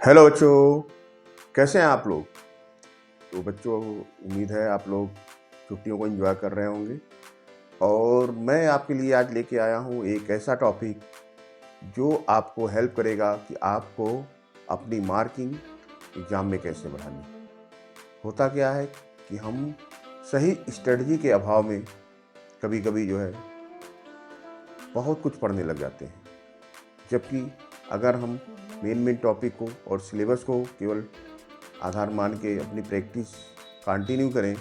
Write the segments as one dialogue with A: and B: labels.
A: Hello बच्चों, कैसे हैं आप लोग? तो बच्चों, उम्मीद है आप लोग छुट्टियों को एंजॉय कर रहे होंगे। और मैं आपके लिए आज लेके आया हूँ एक ऐसा टॉपिक जो आपको हेल्प करेगा कि आपको अपनी मार्किंग एग्ज़ाम में कैसे बढ़ानी है। होता क्या है कि हम सही स्ट्रेटजी के अभाव में कभी-कभी जो है बहुत कुछ पढ़ने लग जाते हैं। जबकि अगर हम मेन टॉपिक को और सिलेबस को केवल आधार मान के अपनी प्रैक्टिस कंटिन्यू करें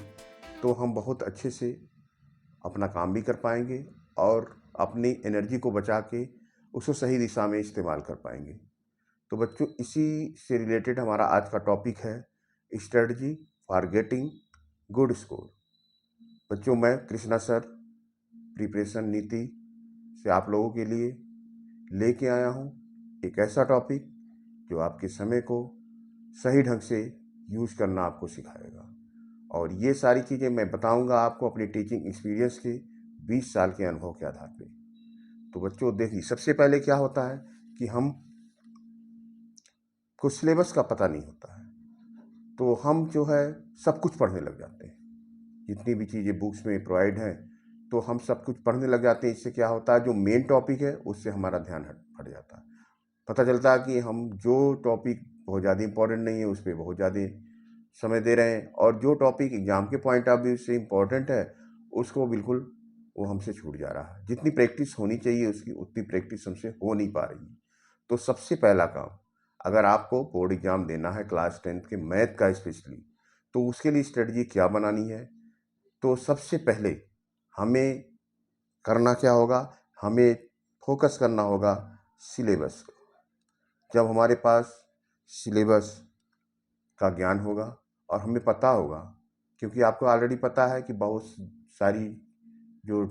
A: तो हम बहुत अच्छे से अपना काम भी कर पाएंगे और अपनी एनर्जी को बचा के उसको सही दिशा में इस्तेमाल कर पाएंगे। तो बच्चों, इसी से रिलेटेड हमारा आज का टॉपिक है strategy for getting good score. बच्चों, मैं कृष्णा सर प्रिपरेशन नीति से आप लोगों के लिए लेके आया हूँ एक ऐसा टॉपिक जो आपके समय को सही ढंग से यूज करना आपको सिखाएगा। और ये सारी चीज़ें मैं बताऊंगा आपको अपनी टीचिंग एक्सपीरियंस के 20 साल के अनुभव के आधार पे। तो बच्चों देखिए, सबसे पहले क्या होता है कि हम को सिलेबस का पता नहीं होता है, तो हम जो है सब कुछ पढ़ने लग जाते हैं। जितनी भी चीज़ें बुक्स में प्रोवाइड हैं तो हम सब कुछ पढ़ने लग जाते हैं। इससे क्या होता है, जो मेन टॉपिक है उससे हमारा ध्यान हट जाता है। पता चलता है कि हम जो टॉपिक बहुत ज़्यादा इंपॉर्टेंट नहीं है उस पर बहुत ज़्यादा समय दे रहे हैं, और जो टॉपिक एग्जाम के पॉइंट ऑफ व्यू से इम्पोर्टेंट है उसको बिल्कुल वो हमसे छूट जा रहा है। जितनी प्रैक्टिस होनी चाहिए उसकी उतनी प्रैक्टिस हमसे हो नहीं पा रही है। तो सबसे पहला काम, अगर आपको बोर्ड एग्जाम देना है क्लास 10th के मैथ का स्पेशली, तो उसके लिए स्ट्रेटजी क्या बनानी है। तो सबसे पहले हमें करना क्या होगा, हमें फोकस करना होगा सिलेबस को। जब हमारे पास सिलेबस का ज्ञान होगा और हमें पता होगा, क्योंकि आपको ऑलरेडी पता है कि बहुत सारी जो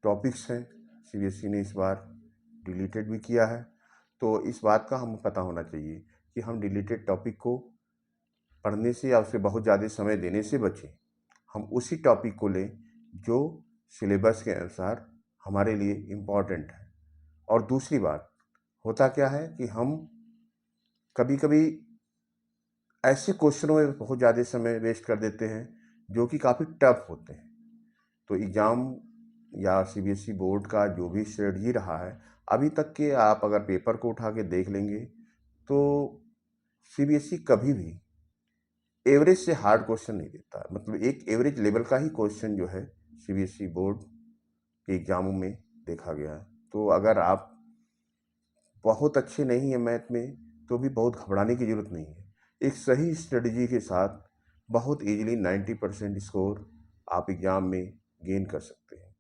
A: टॉपिक्स हैं सीबीएसई ने इस बार डिलीटेड भी किया है। तो इस बात का हमें पता होना चाहिए कि हम डिलीटेड टॉपिक को पढ़ने से या उसे बहुत ज़्यादा समय देने से बचें। हम उसी टॉपिक को लें जो सिलेबस के अनुसार हमारे लिए इम्पॉर्टेंट है। और दूसरी बात, होता क्या है कि हम कभी कभी ऐसे क्वेश्चनों में बहुत ज़्यादा समय वेस्ट कर देते हैं जो कि काफ़ी टफ होते हैं। तो एग्ज़ाम या सीबीएसई बोर्ड का जो भी स्ट्रेटजी रहा है अभी तक के, आप अगर पेपर को उठा के देख लेंगे तो सीबीएसई कभी भी एवरेज से हार्ड क्वेश्चन नहीं देता। मतलब एक एवरेज लेवल का ही क्वेश्चन जो है सीबीएसई बोर्ड के एग्जामों में देखा गया है। तो अगर आप बहुत अच्छे नहीं हैं मैथ में तो भी बहुत घबराने की ज़रूरत नहीं है। एक सही स्ट्रेटजी के साथ बहुत इजीली 90% स्कोर आप एग्ज़ाम में गेन कर सकते हैं।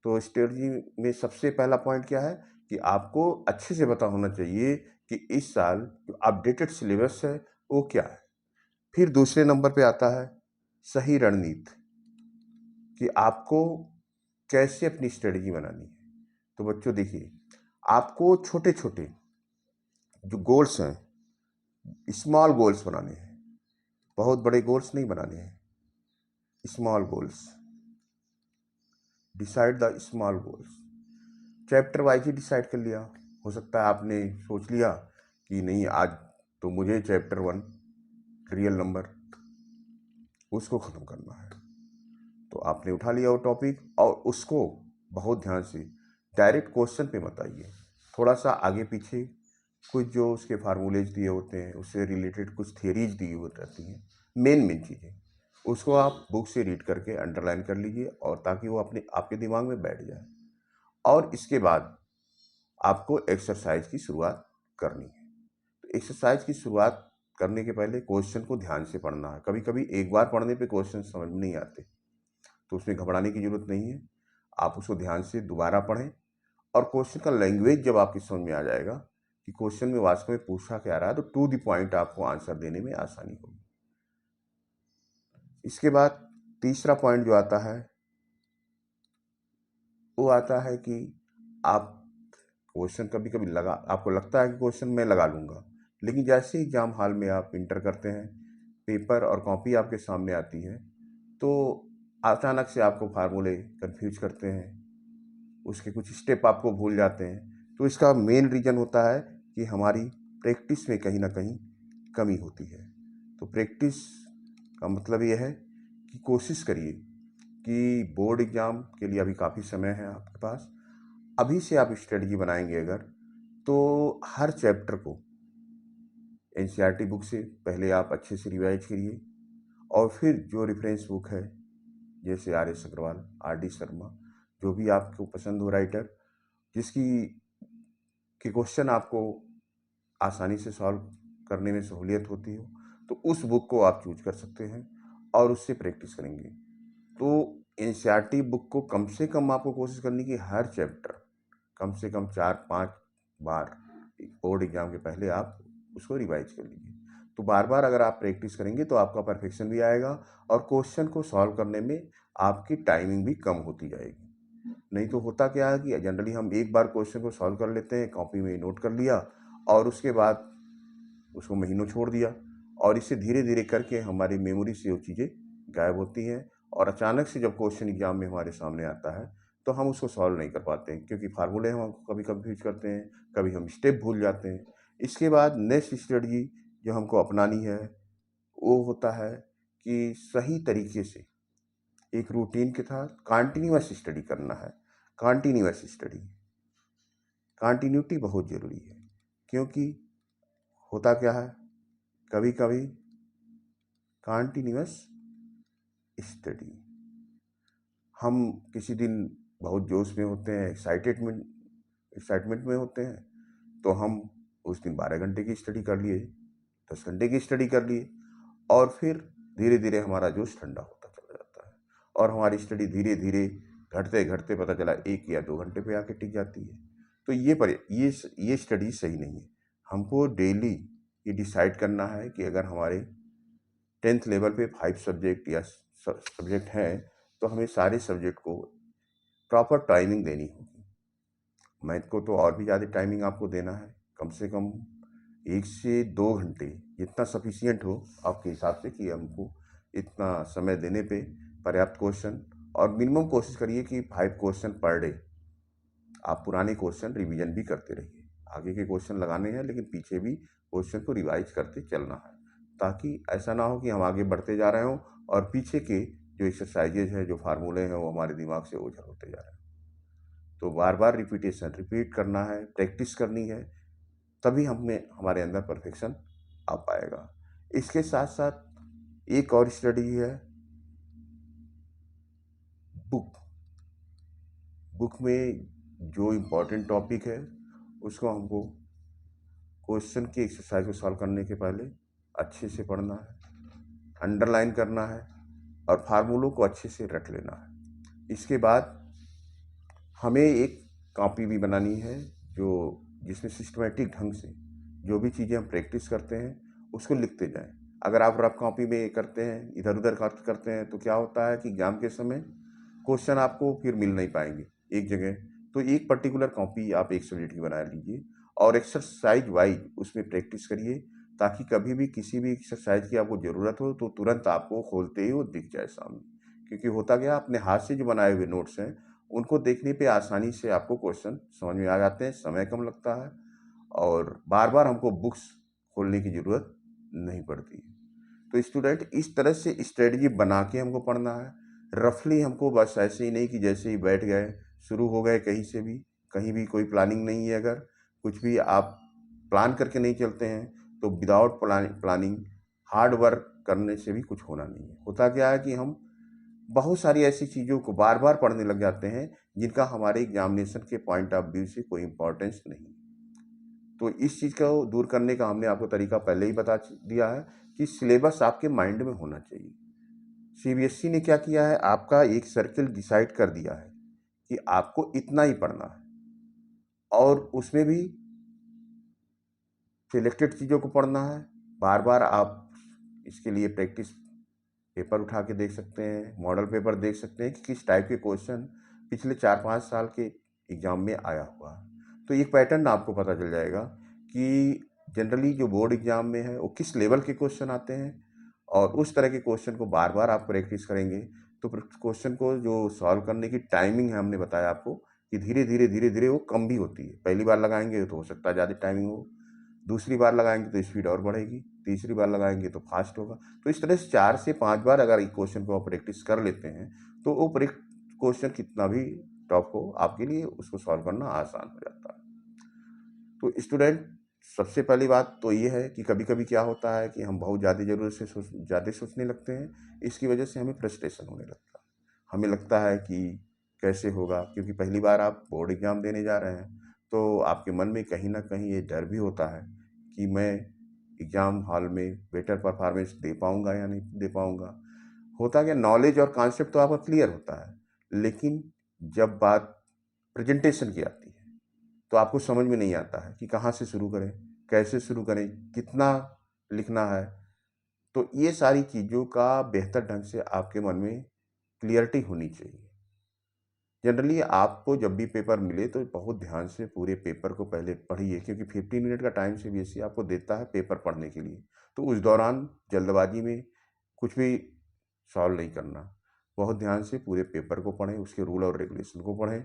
A: तो स्ट्रेटजी में सबसे पहला पॉइंट क्या है कि आपको अच्छे से पता होना चाहिए कि इस साल जो अपडेटेड सिलेबस है वो क्या है। फिर दूसरे नंबर पे आता है सही रणनीति, कि आपको कैसे अपनी स्ट्रेटजी बनानी है। तो बच्चों देखिए, आपको छोटे छोटे जो गोल्स हैं, स्मॉल गोल्स बनाने हैं। बहुत बड़े गोल्स नहीं बनाने हैं, small goals. Decide the small goals. Chapter wise he decide कर लिया। हो सकता है आपने सोच लिया कि नहीं, आज तो मुझे चैप्टर 1 रियल नंबर उसको ख़त्म करना है। तो आपने उठा लिया वो टॉपिक और उसको बहुत ध्यान से, डायरेक्ट क्वेश्चन पे मत आइए। थोड़ा सा आगे पीछे कुछ जो उसके फार्मूलेज दिए होते हैं, उससे रिलेटेड कुछ थियरीज दी हुई रहती हैं, मेन चीज़ें, उसको आप बुक से रीड करके अंडरलाइन कर लीजिए, और ताकि वो अपने आपके दिमाग में बैठ जाए। और इसके बाद आपको एक्सरसाइज की शुरुआत करनी है। तो एक्सरसाइज की शुरुआत करने के पहले क्वेश्चन को ध्यान से पढ़ना है। कभी कभी एक बार पढ़ने पे क्वेश्चन समझ में नहीं आते, तो उसमें घबराने की ज़रूरत नहीं है। आप उसको ध्यान से दोबारा पढ़ें, और क्वेश्चन का लैंग्वेज जब आपकी समझ में आ जाएगा कि क्वेश्चन में वास्तव में पूछा क्या रहा है, तो टू द पॉइंट आपको आंसर देने में आसानी होगी। इसके बाद तीसरा पॉइंट जो आता है वो आता है कि आप क्वेश्चन कभी कभी आपको लगता है कि क्वेश्चन मैं लगा लूँगा, लेकिन जैसे ही एग्जाम हॉल में आप इंटर करते हैं, पेपर और कॉपी आपके सामने आती है, तो अचानक से आपको फार्मूले कंफ्यूज करते हैं, उसके कुछ स्टेप आपको भूल जाते हैं। तो इसका मेन रीज़न होता है कि हमारी प्रैक्टिस में कहीं ना कहीं कमी होती है। तो प्रैक्टिस का मतलब ये है कि कोशिश करिए कि बोर्ड एग्ज़ाम के लिए अभी काफ़ी समय है आपके पास। अभी से आप स्ट्रेटजी बनाएंगे अगर, तो हर चैप्टर को एनसीईआरटी बुक से पहले आप अच्छे से रिवाइज करिए, और फिर जो रेफरेंस बुक है जैसे आर.एस. अग्रवाल, आर.डी. शर्मा, जो भी आपको पसंद हो राइटर, जिसकी के क्वेश्चन आपको आसानी से सॉल्व करने में सहूलियत होती हो, तो उस बुक को आप चूज कर सकते हैं और उससे प्रैक्टिस करेंगे। तो एनसीईआरटी बुक को कम से कम आपको कोशिश करनी कि हर चैप्टर कम से कम 4-5 बार बोर्ड एग्जाम के पहले आप उसको रिवाइज कर लीजिए। तो बार बार अगर आप प्रैक्टिस करेंगे तो आपका परफेक्शन भी आएगा और क्वेश्चन को सॉल्व करने में आपकी टाइमिंग भी कम होती जाएगी। नहीं तो होता क्या है कि जनरली हम एक बार क्वेश्चन को सॉल्व कर लेते हैं, कॉपी में नोट कर लिया और उसके बाद उसको महीनों छोड़ दिया, और इससे धीरे धीरे करके हमारी मेमोरी से वो चीज़ें गायब होती हैं, और अचानक से जब क्वेश्चन एग्जाम में हमारे सामने आता है तो हम उसको सॉल्व नहीं कर पाते हैं, क्योंकि फार्मूले हम कभी कंफ्यूज करते हैं, कभी हम स्टेप भूल जाते हैं। इसके बाद नेक्स्ट स्ट्रेटजी जो हमको अपनानी है वो होता है कि सही तरीके से एक रूटीन के साथ कंटिन्यूअस स्टडी करना है। कंटिन्यूअस स्टडी, कंटिन्यूटी बहुत ज़रूरी है, क्योंकि होता क्या है कभी कभी कंटिन्यूअस स्टडी, हम किसी दिन बहुत जोश में होते हैं, एक्साइटमेंट में होते हैं, तो हम उस दिन 12 घंटे की स्टडी कर लिए, 10 घंटे की स्टडी कर लिए, और फिर धीरे धीरे हमारा जोश ठंडा होता चला जाता है और हमारी स्टडी धीरे धीरे घटते घटते पता चला 1 या 2 घंटे पे आके टिक जाती है। तो ये स्टडी सही नहीं है। हमको डेली ये डिसाइड करना है कि अगर हमारे 10th लेवल पे 5 सब्जेक्ट या सब्जेक्ट हैं तो हमें सारे सब्जेक्ट को प्रॉपर टाइमिंग देनी होगी। मैथ को तो और भी ज़्यादा टाइमिंग आपको देना है, कम से कम 1 से 2 घंटे, जितना सफिशियंट हो आपके हिसाब से कि हमको इतना समय देने पे पर्याप्त क्वेश्चन, और मिनिमम कोशिश करिए कि 5 क्वेश्चन पर डे आप पुराने क्वेश्चन रिवीजन भी करते रहिए। आगे के क्वेश्चन लगाने हैं लेकिन पीछे भी क्वेश्चन को रिवाइज करते चलना है, ताकि ऐसा ना हो कि हम आगे बढ़ते जा रहे हों और पीछे के जो एक्सरसाइजेज हैं, जो फार्मूले हैं, वो हमारे दिमाग से ओझल होते जा रहे हैं। तो बार बार रिपीट करना है, प्रैक्टिस करनी है, तभी हमारे अंदर परफेक्शन आ पाएगा। इसके साथ साथ एक और स्टडी है बुक में जो इम्पोर्टेंट टॉपिक है उसको हमको क्वेश्चन की एक्सरसाइज को सॉल्व करने के पहले अच्छे से पढ़ना है, अंडरलाइन करना है और फार्मूलों को अच्छे से रट लेना है। इसके बाद हमें एक कॉपी भी बनानी है जिसमें सिस्टमेटिक ढंग से जो भी चीज़ें हम प्रैक्टिस करते हैं उसको लिखते जाएं। अगर आप रफ कॉपी में करते हैं, इधर उधर खर्च करते हैं, तो क्या होता है कि एग्जाम के समय क्वेश्चन आपको फिर मिल नहीं पाएंगे एक जगह। तो एक पर्टिकुलर कॉपी आप एक सब्जेक्ट की बना लीजिए और एक्सरसाइज वाइज उसमें प्रैक्टिस करिए, ताकि कभी भी किसी भी एक्सरसाइज की आपको ज़रूरत हो तो तुरंत आपको खोलते ही वो दिख जाए सामने। क्योंकि होता क्या, अपने हाथ से जो बनाए हुए नोट्स हैं उनको देखने पे आसानी से आपको क्वेश्चन समझ में आ जाते हैं, समय कम लगता है और बार बार हमको बुक्स खोलने की ज़रूरत नहीं पड़ती। तो स्टूडेंट इस तरह से स्ट्रेटजी बना के हमको पढ़ना है। रफली हमको बस ऐसे ही नहीं कि जैसे ही बैठ गए शुरू हो गए कहीं भी कोई प्लानिंग नहीं है। अगर कुछ भी आप प्लान करके नहीं चलते हैं तो विदाउट प्लानिंग हार्ड वर्क करने से भी कुछ होना नहीं है। होता क्या है कि हम बहुत सारी ऐसी चीज़ों को बार बार पढ़ने लग जाते हैं जिनका हमारे एग्जामिनेशन के पॉइंट ऑफ व्यू से कोई इम्पोर्टेंस नहीं। तो इस चीज़ को दूर करने का हमने आपको तरीका पहले ही बता दिया है कि सिलेबस आपके माइंड में होना चाहिए। सीबीएसई ने क्या किया है, आपका एक सर्किल डिसाइड कर दिया है कि आपको इतना ही पढ़ना है, और उसमें भी सिलेक्टेड चीज़ों को पढ़ना है। बार बार आप इसके लिए प्रैक्टिस पेपर उठा के देख सकते हैं, मॉडल पेपर देख सकते हैं कि किस टाइप के क्वेश्चन पिछले 4-5 साल के एग्जाम में आया हुआ है। तो एक पैटर्न आपको पता चल जाएगा कि जनरली जो बोर्ड एग्जाम में है वो किस लेवल के क्वेश्चन आते हैं, और उस तरह के क्वेश्चन को बार बार आप प्रैक्टिस करेंगे तो क्वेश्चन को जो सॉल्व करने की टाइमिंग है, हमने बताया आपको कि धीरे धीरे वो कम भी होती है। पहली बार लगाएंगे तो हो सकता है ज़्यादा टाइमिंग हो, दूसरी बार लगाएंगे तो स्पीड और बढ़ेगी, तीसरी बार लगाएंगे तो फास्ट होगा। तो इस तरह से 4 से 5 बार अगर एक क्वेश्चन को आप प्रैक्टिस कर लेते हैं तो वो क्वेश्चन कितना भी टफ हो आपके लिए उसको सॉल्व करना आसान हो जाता है। तो स्टूडेंट, सबसे पहली बात तो ये है कि कभी कभी क्या होता है कि हम बहुत ज़्यादा सोचने लगते हैं। इसकी वजह से हमें फ्रस्ट्रेशन होने लगता है। हमें लगता है कि कैसे होगा, क्योंकि पहली बार आप बोर्ड एग्ज़ाम देने जा रहे हैं, तो आपके मन में कहीं ना कहीं ये डर भी होता है कि मैं एग्ज़ाम हॉल में बेटर परफॉर्मेंस दे पाऊंगा या नहीं दे पाऊंगा। होता क्या, नॉलेज और कॉन्सेप्ट तो आपका क्लियर होता है, लेकिन जब बात प्रेजेंटेशन की आती है तो आपको समझ में नहीं आता है कि कहाँ से शुरू करें, कैसे शुरू करें, कितना लिखना है। तो ये सारी चीज़ों का बेहतर ढंग से आपके मन में क्लियरिटी होनी चाहिए। जनरली आपको जब भी पेपर मिले तो बहुत ध्यान से पूरे पेपर को पहले पढ़िए, क्योंकि 15 मिनट का टाइम सीबीएसई आपको देता है पेपर पढ़ने के लिए। तो उस दौरान जल्दबाजी में कुछ भी सॉल्व नहीं करना। बहुत ध्यान से पूरे पेपर को पढ़ें, उसके रूल और रेगुलेशन को पढ़ें।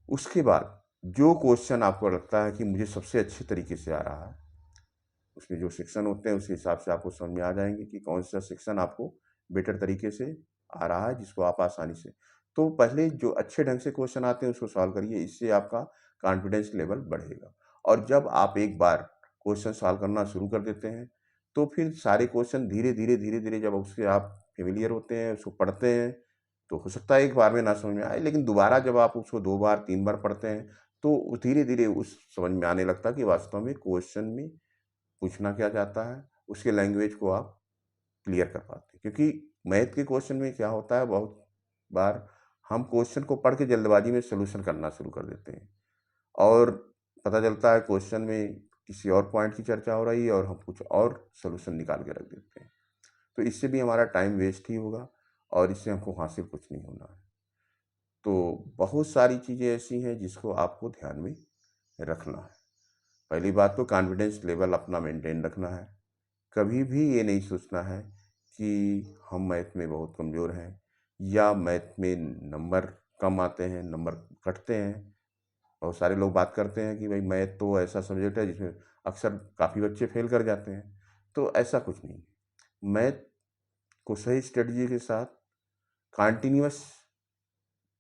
A: उसके बाद जो क्वेश्चन आपको लगता है कि मुझे सबसे अच्छे तरीके से आ रहा है, उसमें जो सेक्शन होते हैं उस हिसाब से आपको समझ में आ जाएंगे कि कौन सा सेक्शन आपको बेटर तरीके से आ रहा है, जिसको आप आसानी से। तो पहले जो अच्छे ढंग से क्वेश्चन आते हैं उसको सॉल्व करिए, इससे आपका कॉन्फिडेंस लेवल बढ़ेगा। और जब आप एक बार क्वेश्चन सॉल्व करना शुरू कर देते हैं तो फिर सारे क्वेश्चन धीरे धीरे जब उसके आप फेमिलियर होते हैं, उसको पढ़ते हैं, तो हो सकता है एक बार में ना समझ में आए, लेकिन दोबारा जब आप उसको 2 बार 3 बार पढ़ते हैं तो धीरे धीरे उस समझ में आने लगता है कि वास्तव में क्वेश्चन में पूछना क्या चाहता है, उसके लैंग्वेज को आप क्लियर कर पाते हैं। क्योंकि मैथ के क्वेश्चन में क्या होता है, बहुत बार हम क्वेश्चन को पढ़ के जल्दबाजी में सॉल्यूशन करना शुरू कर देते हैं और पता चलता है क्वेश्चन में किसी और पॉइंट की चर्चा हो रही है और हम कुछ और सॉल्यूशन निकाल के रख देते हैं। तो इससे भी हमारा टाइम वेस्ट ही होगा और इससे हमको हासिल कुछ नहीं होना है। तो बहुत सारी चीज़ें ऐसी हैं जिसको आपको ध्यान में रखना है। पहली बात तो कॉन्फिडेंस लेवल अपना मेंटेन रखना है। कभी भी ये नहीं सोचना है कि हम मैथ में बहुत कमज़ोर हैं या मैथ में नंबर कम आते हैं, नंबर कटते हैं। बहुत सारे लोग बात करते हैं कि भाई मैथ तो ऐसा सब्जेक्ट है जिसमें अक्सर काफ़ी बच्चे फेल कर जाते हैं। तो ऐसा कुछ नहीं है। मैथ को सही स्ट्रेटजी के साथ कंटिन्यूअस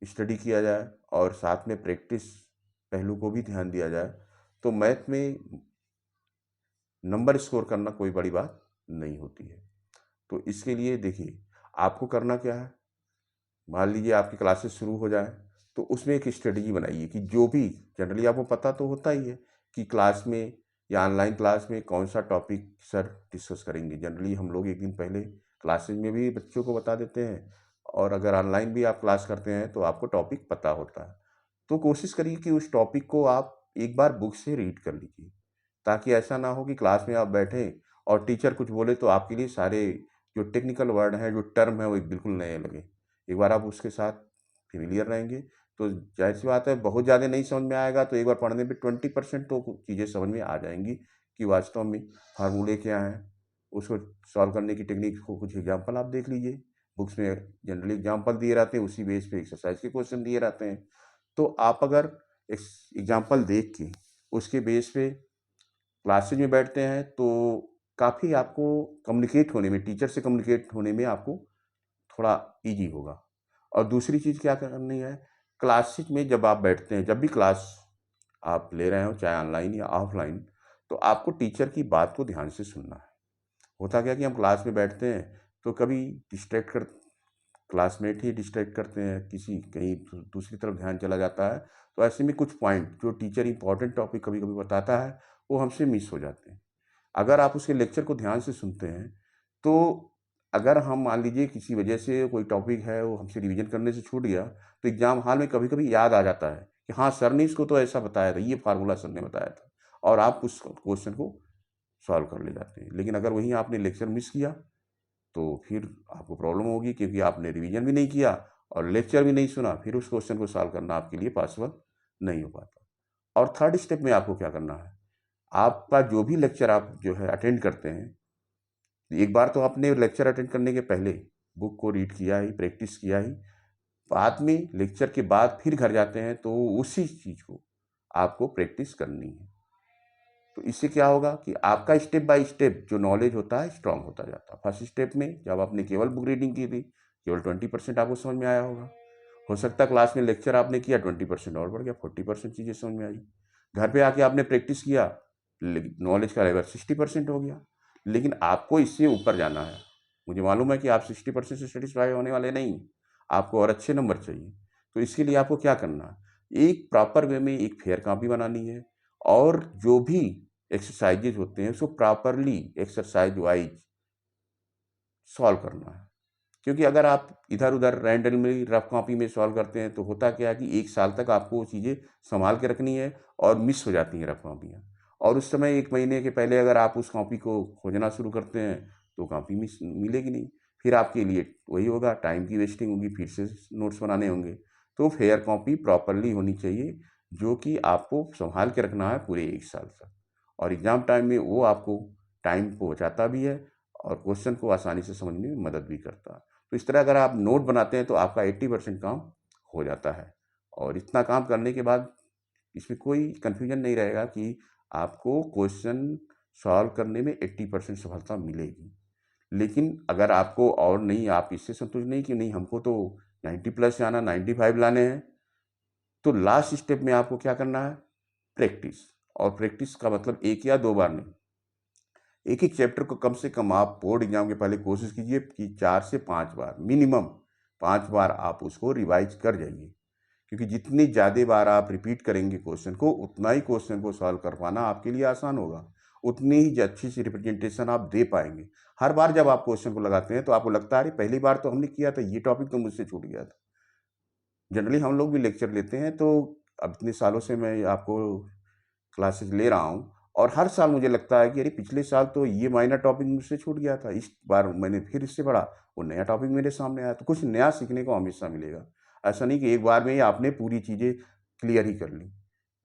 A: स्टडी किया जाए और साथ में प्रैक्टिस पहलू को भी ध्यान दिया जाए तो मैथ में नंबर स्कोर करना कोई बड़ी बात नहीं होती है। तो इसके लिए देखिए, आपको करना क्या है, मान लीजिए आपकी क्लासेस शुरू हो जाए तो उसमें एक स्ट्रेटजी बनाइए कि जो भी जनरली आपको पता तो होता ही है कि क्लास में या ऑनलाइन क्लास में कौन सा टॉपिक सर डिस्कस करेंगे। जनरली हम लोग एक दिन पहले क्लासेज में भी बच्चों को बता देते हैं और अगर ऑनलाइन भी आप क्लास करते हैं तो आपको टॉपिक पता होता है। तो कोशिश करिए कि उस टॉपिक को आप एक बार बुक से रीड कर लीजिए, ताकि ऐसा ना हो कि क्लास में आप बैठें और टीचर कुछ बोले तो आपके लिए सारे जो टेक्निकल वर्ड हैं, जो टर्म है, वो बिल्कुल नए लगे। एक बार आप उसके साथ फेमिलियर रहेंगे तो जाहिर सी बात है, बहुत ज़्यादा नहीं समझ में आएगा तो एक बार पढ़ने पे 20% तो चीज़ें समझ में आ जाएंगी कि वास्तव में फार्मूले क्या हैं। उसको सॉल्व करने की टेक्निक को कुछ एग्जाम्पल आप देख लीजिए। बुक्स में जनरली एग्जाम्पल दिए रहते हैं, उसी बेस पे एक्सरसाइज के क्वेश्चन दिए रहते हैं। तो आप अगर एग्जाम्पल देख के उसके बेस पे क्लासेज में बैठते हैं तो काफ़ी आपको कम्युनिकेट होने में, टीचर से कम्युनिकेट होने में आपको थोड़ा ईजी होगा। और दूसरी चीज़ क्या करनी है, क्लासेज में जब आप बैठते हैं, जब भी क्लास आप ले रहे हो चाहे ऑनलाइन या ऑफलाइन, तो आपको टीचर की बात को ध्यान से सुनना है। होता क्या कि हम क्लास में बैठते हैं तो कभी क्लासमेट ही डिस्ट्रैक्ट करते हैं, किसी कहीं दूसरी तरफ ध्यान चला जाता है। तो ऐसे में कुछ पॉइंट जो टीचर इंपॉर्टेंट टॉपिक कभी कभी बताता है वो हमसे मिस हो जाते हैं। अगर आप उसके लेक्चर को ध्यान से सुनते हैं तो अगर हम मान लीजिए किसी वजह से कोई टॉपिक है वो हमसे रिवीजन करने से छूट गया तो एग्जाम हॉल में कभी कभी याद आ जाता है कि हाँ सर ने इसको तो ऐसा बताया था, ये फार्मूला सर ने बताया था, और आप उस क्वेश्चन को सॉल्व कर ले जाते हैं। लेकिन अगर वहीं आपने लेक्चर मिस किया तो फिर आपको प्रॉब्लम होगी, क्योंकि आपने रिवीजन भी नहीं किया और लेक्चर भी नहीं सुना, फिर उस क्वेश्चन को सॉल्व करना आपके लिए पॉसिबल नहीं हो पाता। और थर्ड स्टेप में आपको क्या करना है, आपका जो भी लेक्चर आप जो है अटेंड करते हैं, एक बार तो आपने लेक्चर अटेंड करने के पहले बुक को रीड किया ही, प्रैक्टिस किया ही, बाद में लेक्चर के बाद फिर घर जाते हैं तो उसी चीज़ को आपको प्रैक्टिस करनी है। तो इससे क्या होगा कि आपका स्टेप बाय स्टेप जो नॉलेज होता है स्ट्रांग होता जाता है। फर्स्ट स्टेप में जब आपने केवल बुक रीडिंग की थी, केवल 20% आपको समझ में आया होगा। हो सकता है क्लास में लेक्चर आपने किया 20% और बढ़ गया, 40% चीज़ें समझ में आई। घर पे आके आपने प्रैक्टिस किया, नॉलेज का लेवल 60% हो गया। लेकिन आपको इससे ऊपर जाना है। मुझे मालूम है कि आप 60% से सेटिस्फाई होने वाले नहीं, आपको और अच्छे नंबर चाहिए। तो इसके लिए आपको क्या करना है, एक प्रॉपर वे में एक फेयर कॉपी बनानी है, और जो भी एक्सरसाइजेज होते हैं उसको प्रॉपरली एक्सरसाइज वाइज सॉल्व करना है। क्योंकि अगर आप इधर उधर रैंडमली रफ कॉपी में सॉल्व करते हैं तो होता क्या है कि 1 साल तक आपको वो चीज़ें संभाल के रखनी है और मिस हो जाती हैं रफ कॉपियाँ। और उस समय 1 महीने के पहले अगर आप उस कॉपी को खोजना शुरू करते हैं तो कॉपी मिस मिलेगी नहीं। फिर आपके लिए वही होगा, टाइम की वेस्टिंग होगी, फिर से नोट्स बनाने होंगे। तो फेयर कॉपी प्रॉपरली होनी चाहिए, जो कि आपको संभाल के रखना है पूरे 1 साल तक। और एग्ज़ाम टाइम में वो आपको टाइम को बचाता भी है और क्वेश्चन को आसानी से समझने में मदद भी करता है। तो इस तरह अगर आप नोट बनाते हैं तो आपका 80% काम हो जाता है। और इतना काम करने के बाद इसमें कोई कन्फ्यूजन नहीं रहेगा कि आपको क्वेश्चन सॉल्व करने में 80% सफलता मिलेगी। लेकिन अगर आपको और नहीं, आप इससे संतुष्ट नहीं कि नहीं हमको तो 90 प्लस जाना, 95 लाने हैं, तो लास्ट स्टेप में आपको क्या करना है, प्रैक्टिस। और प्रैक्टिस का मतलब 1 या 2 बार नहीं, एक एक चैप्टर को कम से कम आप बोर्ड एग्जाम के पहले कोशिश कीजिए कि 4 से 5 बार, मिनिमम 5 बार आप उसको रिवाइज कर जाइए। क्योंकि जितनी ज़्यादा बार आप रिपीट करेंगे क्वेश्चन को, उतना ही क्वेश्चन को सॉल्व कर पाना आपके लिए आसान होगा, उतनी ही अच्छी सी रिप्रेजेंटेशन आप दे पाएंगे। हर बार जब आप क्वेश्चन को लगाते हैं तो आपको लगता है अरे पहली बार तो हमने किया था, ये टॉपिक तो मुझसे छूट गया था। जनरली हम लोग भी लेक्चर लेते हैं, तो अब इतने सालों से मैं आपको क्लासेस ले रहा हूँ, और हर साल मुझे लगता है कि अरे पिछले साल तो ये माइनर टॉपिक मुझसे छूट गया था, इस बार मैंने फिर इससे पढ़ा, वो नया टॉपिक मेरे सामने आया। तो कुछ नया सीखने को हमेशा मिलेगा। ऐसा नहीं कि एक बार में ही आपने पूरी चीज़ें क्लियर ही कर ली।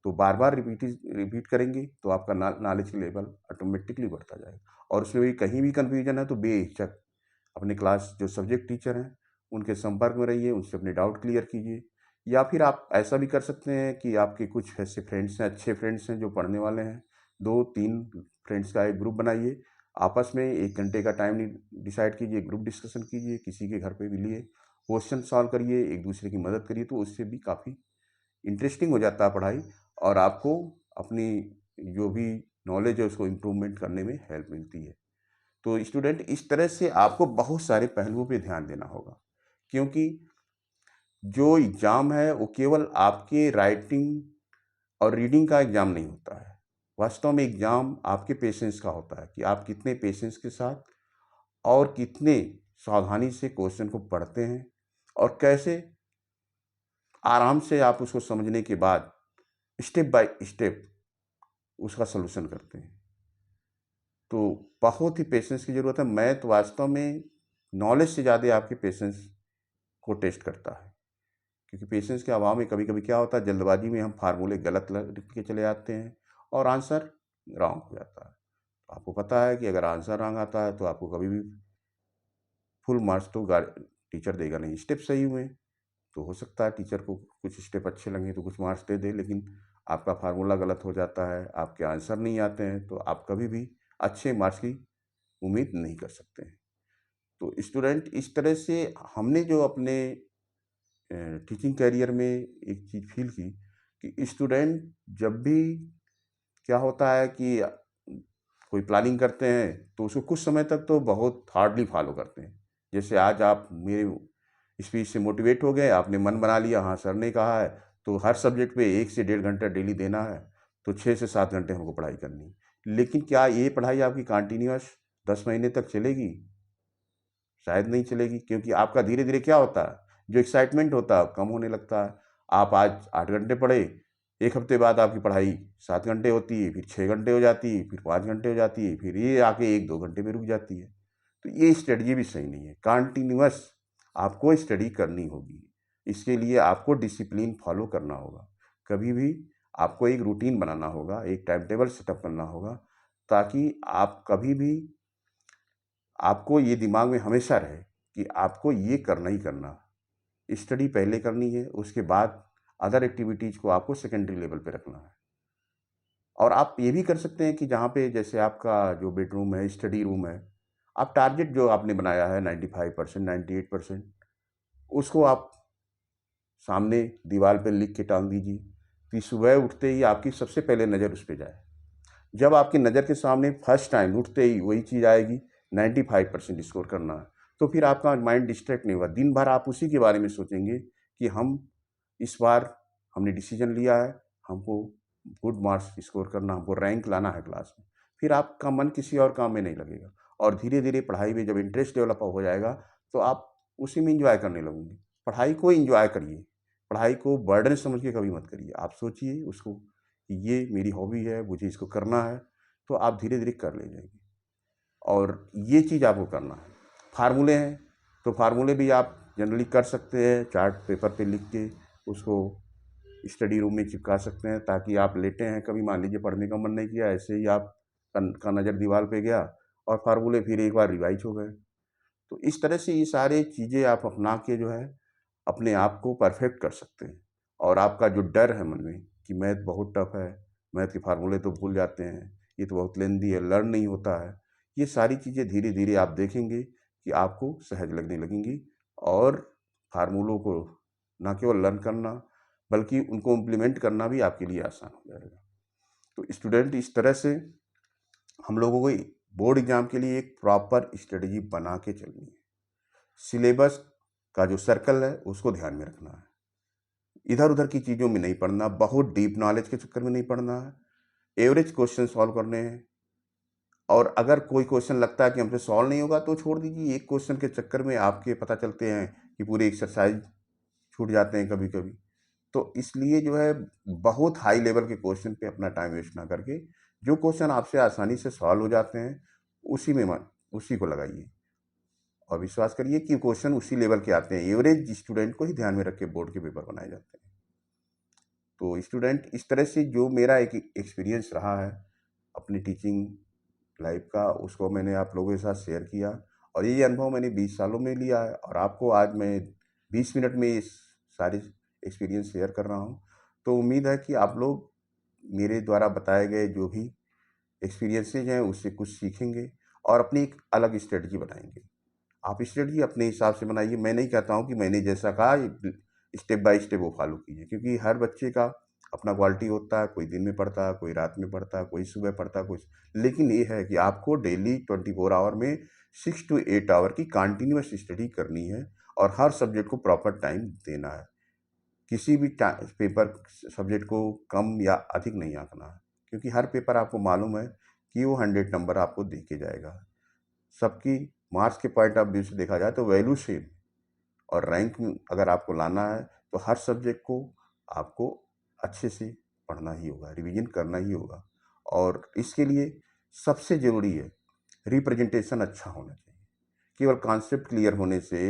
A: तो बार बार रिपीट करेंगे तो आपका नॉलेज का लेवल ऑटोमेटिकली बढ़ता जाएगा। और उसमें भी कहीं भी कन्फ्यूजन है तो बेहिचक अपने क्लास जो सब्जेक्ट टीचर हैं उनके संपर्क में रहिए, उनसे अपने डाउट क्लियर कीजिए। या फिर आप ऐसा भी कर सकते हैं कि आपके कुछ ऐसे फ्रेंड्स हैं, अच्छे फ्रेंड्स हैं जो पढ़ने वाले हैं, 2-3 फ्रेंड्स का एक ग्रुप बनाइए, आपस में 1 घंटे का टाइम डिसाइड कीजिए, ग्रुप डिस्कशन कीजिए, किसी के घर पे भी लिए क्वेश्चन सॉल्व करिए, एक दूसरे की मदद करिए, तो उससे भी काफ़ी इंटरेस्टिंग हो जाता है पढ़ाई, और आपको अपनी जो भी नॉलेज है उसको इम्प्रूवमेंट करने में हेल्प मिलती है। तो स्टूडेंट इस तरह से आपको बहुत सारे पहलुओं पे ध्यान देना होगा, क्योंकि जो एग्ज़ाम है वो केवल आपके राइटिंग और रीडिंग का एग्ज़ाम नहीं होता है। वास्तव में एग्ज़ाम आपके पेशेंस का होता है कि आप कितने पेशेंस के साथ और कितने सावधानी से क्वेश्चन को पढ़ते हैं, और कैसे आराम से आप उसको समझने के बाद स्टेप बाय स्टेप उसका सॉल्यूशन करते हैं। तो बहुत ही पेशेंस की ज़रूरत है। मैथ वास्तव में नॉलेज से ज़्यादा आपके पेशेंस को टेस्ट करता है। क्योंकि पेशेंस के अभाव में कभी-कभी क्या होता है, जल्दबाजी में हम फार्मूले गलत लिख के चले आते हैं और आंसर रॉन्ग हो जाता है। तो आपको पता है कि अगर आंसर रॉन्ग आता है तो आपको कभी भी फुल मार्क्स तो टीचर देगा नहीं। स्टेप सही हुए तो हो सकता है टीचर को कुछ स्टेप अच्छे लगे तो कुछ मार्क्स दे दे, लेकिन आपका फार्मूला गलत हो जाता है, आपके आंसर नहीं आते हैं, तो आप कभी भी अच्छे मार्क्स की उम्मीद नहीं कर सकते हैं। तो स्टूडेंट इस तरह से हमने जो अपने टीचिंग करियर में एक चीज़ फील की कि स्टूडेंट जब भी क्या होता है कि कोई प्लानिंग करते हैं तो उसको कुछ समय तक तो बहुत हार्डली फॉलो करते हैं। जैसे आज आप मेरे स्पीच से मोटिवेट हो गए, आपने मन बना लिया, हाँ सर ने कहा है तो हर सब्जेक्ट पे 1 से 1.5 घंटा डेली देना है, तो 6 से 7 घंटे हमको पढ़ाई करनी है। लेकिन क्या ये पढ़ाई आपकी कंटिन्यूअस 10 महीने तक चलेगी? शायद नहीं चलेगी, क्योंकि आपका धीरे धीरे क्या होता है, जो एक्साइटमेंट होता है कम होने लगता है। आप आज 8 घंटे पढ़े, 1 हफ्ते बाद आपकी पढ़ाई 7 घंटे होती है, फिर 6 घंटे हो जाती है, फिर 5 घंटे हो जाती है, फिर ये आके 1-2 घंटे में रुक जाती है। तो ये स्ट्रेटजी भी सही नहीं है। कंटिन्यूअस आपको स्टडी करनी होगी, इसके लिए आपको डिसिप्लिन फॉलो करना होगा। कभी भी आपको एक रूटीन बनाना होगा, एक टाइम टेबल सेटअप करना होगा, ताकि आप कभी भी, आपको ये दिमाग में हमेशा रहे कि आपको ये करना ही करना, स्टडी पहले करनी है, उसके बाद अदर एक्टिविटीज़ को आपको सेकेंडरी लेवल पे रखना है। और आप ये भी कर सकते हैं कि जहाँ पे जैसे आपका जो बेडरूम है, स्टडी रूम है, आप टारगेट जो आपने बनाया है 95%, 98%, उसको आप सामने दीवार पे लिख के टांग दीजिए कि सुबह उठते ही आपकी सबसे पहले नज़र उस पे जाए। जब आपकी नज़र के सामने फर्स्ट टाइम उठते ही वही चीज़ आएगी, 95% स्कोर करना है, तो फिर आपका माइंड डिस्ट्रैक्ट नहीं होगा। दिन भर आप उसी के बारे में सोचेंगे कि हम इस बार हमने डिसीजन लिया है, हमको गुड मार्क्स स्कोर करना, हमको रैंक लाना है क्लास में। फिर आपका मन किसी और काम में नहीं लगेगा और धीरे-धीरे पढ़ाई में जब इंटरेस्ट डेवलप हो जाएगा, तो आप उसी में एन्जॉय करने लगोगे। पढ़ाई को एन्जॉय करिए, पढ़ाई को बर्डन समझ के कभी मत करिए। आप सोचिए उसको कि ये मेरी हॉबी है, मुझे इसको करना है, तो आप धीरे-धीरे कर ले जाएंगे। और ये चीज़ आपको करना है। फार्मूले हैं, तो फार्मूले भी आप जनरली कर सकते हैं, चार्ट पेपर पे लिख के उसको स्टडी रूम में चिपका सकते हैं, ताकि आप लेटे हैं, कभी मान लीजिए पढ़ने का मन नहीं किया, ऐसे ही आप का नज़र दीवार पे गया और फार्मूले फिर एक बार रिवाइज हो गए। तो इस तरह से ये सारी चीज़ें आप अपना के जो है अपने आप को परफेक्ट कर सकते हैं। और आपका जो डर है मन में कि मैथ बहुत टफ है, मैथ के फार्मूले तो भूल जाते हैं, ये तो बहुत लेंदी है, लर्न नहीं होता है, ये सारी चीज़ें धीरे धीरे आप देखेंगे कि आपको सहज लगने लगेंगी। और फार्मूलों को ना केवल लर्न करना बल्कि उनको इम्प्लीमेंट करना भी आपके लिए आसान हो जाएगा। तो स्टूडेंट इस तरह से हम लोगों को बोर्ड एग्जाम के लिए एक प्रॉपर स्ट्रेटजी बना के चलनी है। सिलेबस का जो सर्कल है उसको ध्यान में रखना है, इधर उधर की चीज़ों में नहीं पढ़ना, बहुत डीप नॉलेज के चक्कर में नहीं पढ़ना है, एवरेज क्वेश्चन सॉल्व करने हैं। और अगर कोई क्वेश्चन लगता है कि हमसे सॉल्व नहीं होगा तो छोड़ दीजिए। एक क्वेश्चन के चक्कर में आपके पता चलते हैं कि पूरे एक्सरसाइज छूट जाते हैं कभी कभी। तो इसलिए जो है बहुत हाई लेवल के क्वेश्चन पे अपना टाइम वेस्ट ना करके जो क्वेश्चन आपसे आसानी से सॉल्व हो जाते हैं उसी में मन उसी को लगाइए। और विश्वास करिए कि क्वेश्चन उसी लेवल के आते हैं, एवरेज स्टूडेंट को ही ध्यान में रख के बोर्ड के पेपर बनाए जाते हैं। तो स्टूडेंट इस तरह से जो मेरा एक एक्सपीरियंस रहा है अपनी टीचिंग लाइफ का, उसको मैंने आप लोगों के साथ शेयर किया। और ये अनुभव मैंने 20 सालों में लिया है और आपको आज मैं 20 मिनट में इस सारी एक्सपीरियंस शेयर कर रहा हूँ। तो उम्मीद है कि आप लोग मेरे द्वारा बताए गए जो भी एक्सपीरियंसेज हैं उससे कुछ सीखेंगे और अपनी एक अलग स्ट्रेटजी बनाएंगे। आप स्ट्रेटजी अपने हिसाब से बनाइए। मैं नहीं कहता हूँ कि मैंने जैसा कहा स्टेप बाय स्टेप वो फॉलो कीजिए, क्योंकि हर बच्चे का अपना क्वालिटी होता है, कोई दिन में पढ़ता है, कोई रात में पढ़ता है, कोई सुबह पढ़ता है, कुछ। लेकिन ये है कि आपको डेली 24 आवर में 6 to 8 आवर की कंटिन्यूस स्टडी करनी है और हर सब्जेक्ट को प्रॉपर टाइम देना है। किसी भी पेपर सब्जेक्ट को कम या अधिक नहीं आंकना है, क्योंकि हर पेपर आपको मालूम है कि वो 100 नंबर आपको दे के जाएगा। सबकी मार्क्स के पॉइंट ऑफ व्यू से देखा जाए तो वैल्यू सेम। और रैंक अगर आपको लाना है तो हर सब्जेक्ट को आपको अच्छे से पढ़ना ही होगा, रिवीजन करना ही होगा। और इसके लिए सबसे ज़रूरी है रिप्रेजेंटेशन अच्छा होना चाहिए। केवल कॉन्सेप्ट क्लियर होने से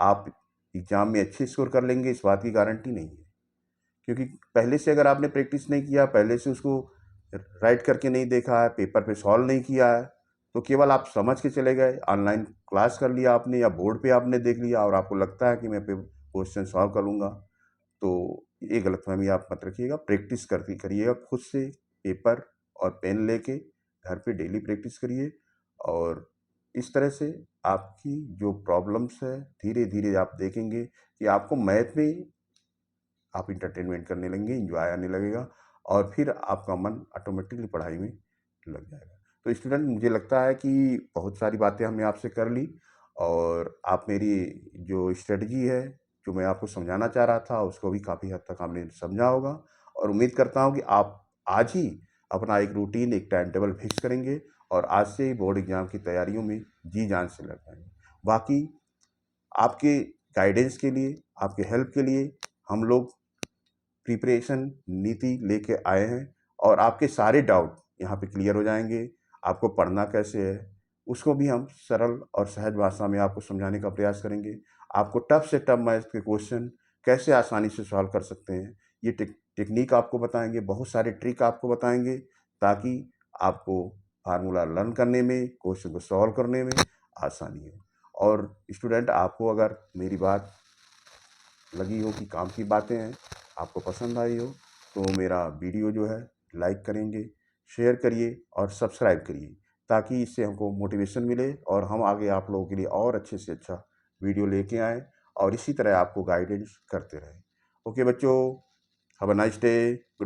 A: आप एग्ज़ाम में अच्छे स्कोर कर लेंगे इस बात की गारंटी नहीं है, क्योंकि पहले से अगर आपने प्रैक्टिस नहीं किया, पहले से उसको राइट करके नहीं देखा है, पेपर पे सॉल्व नहीं किया है, तो केवल आप समझ के चले गए, ऑनलाइन क्लास कर लिया आपने या बोर्ड पे आपने देख लिया और आपको लगता है कि मैं क्वेश्चन सॉल्व कर लूँगा, तो ये गलतफहमी आप मत रखिएगा। प्रैक्टिस करती करिएगा खुद से, पेपर और पेन लेके घर पे डेली प्रैक्टिस करिए। और इस तरह से आपकी जो प्रॉब्लम्स है धीरे धीरे आप देखेंगे कि आपको मैथ में आप इंटरटेनमेंट करने लगेंगे, इंजॉय आने लगेगा और फिर आपका मन ऑटोमेटिकली पढ़ाई में लग जाएगा। तो स्टूडेंट मुझे लगता है कि बहुत सारी बातें हमने आपसे कर ली और आप मेरी जो स्ट्रेटजी है, जो मैं आपको समझाना चाह रहा था, उसको भी काफ़ी हद तक आपने समझा होगा। और उम्मीद करता हूँ कि आप आज ही अपना एक रूटीन, एक टाइम टेबल फिक्स करेंगे और आज से ही बोर्ड एग्ज़ाम की तैयारियों में जी जान से लग पाएंगे। बाकी आपके गाइडेंस के लिए, आपके हेल्प के लिए हम लोग प्रिपरेशन नीति लेके आए हैं और आपके सारे डाउट यहाँ पे क्लियर हो जाएंगे। आपको पढ़ना कैसे है उसको भी हम सरल और सहज भाषा में आपको समझाने का प्रयास करेंगे। आपको टफ से टफ मैथ के क्वेश्चन कैसे आसानी से सॉल्व कर सकते हैं ये टेक्निक आपको बताएंगे, बहुत सारे ट्रिक आपको बताएंगे, ताकि आपको फार्मूला लर्न करने में, क्वेश्चन को सॉल्व करने में आसानी हो। और स्टूडेंट आपको अगर मेरी बात लगी हो कि काम की बातें हैं, आपको पसंद आई हो, तो मेरा वीडियो जो है लाइक करेंगे, शेयर करिए और सब्सक्राइब करिए, ताकि इससे हमको मोटिवेशन मिले और हम आगे आप लोगों के लिए और अच्छे से अच्छा वीडियो लेके आएँ और इसी तरह आपको गाइडेंस करते रहें। ओके बच्चों, हैव अ नाइस डे।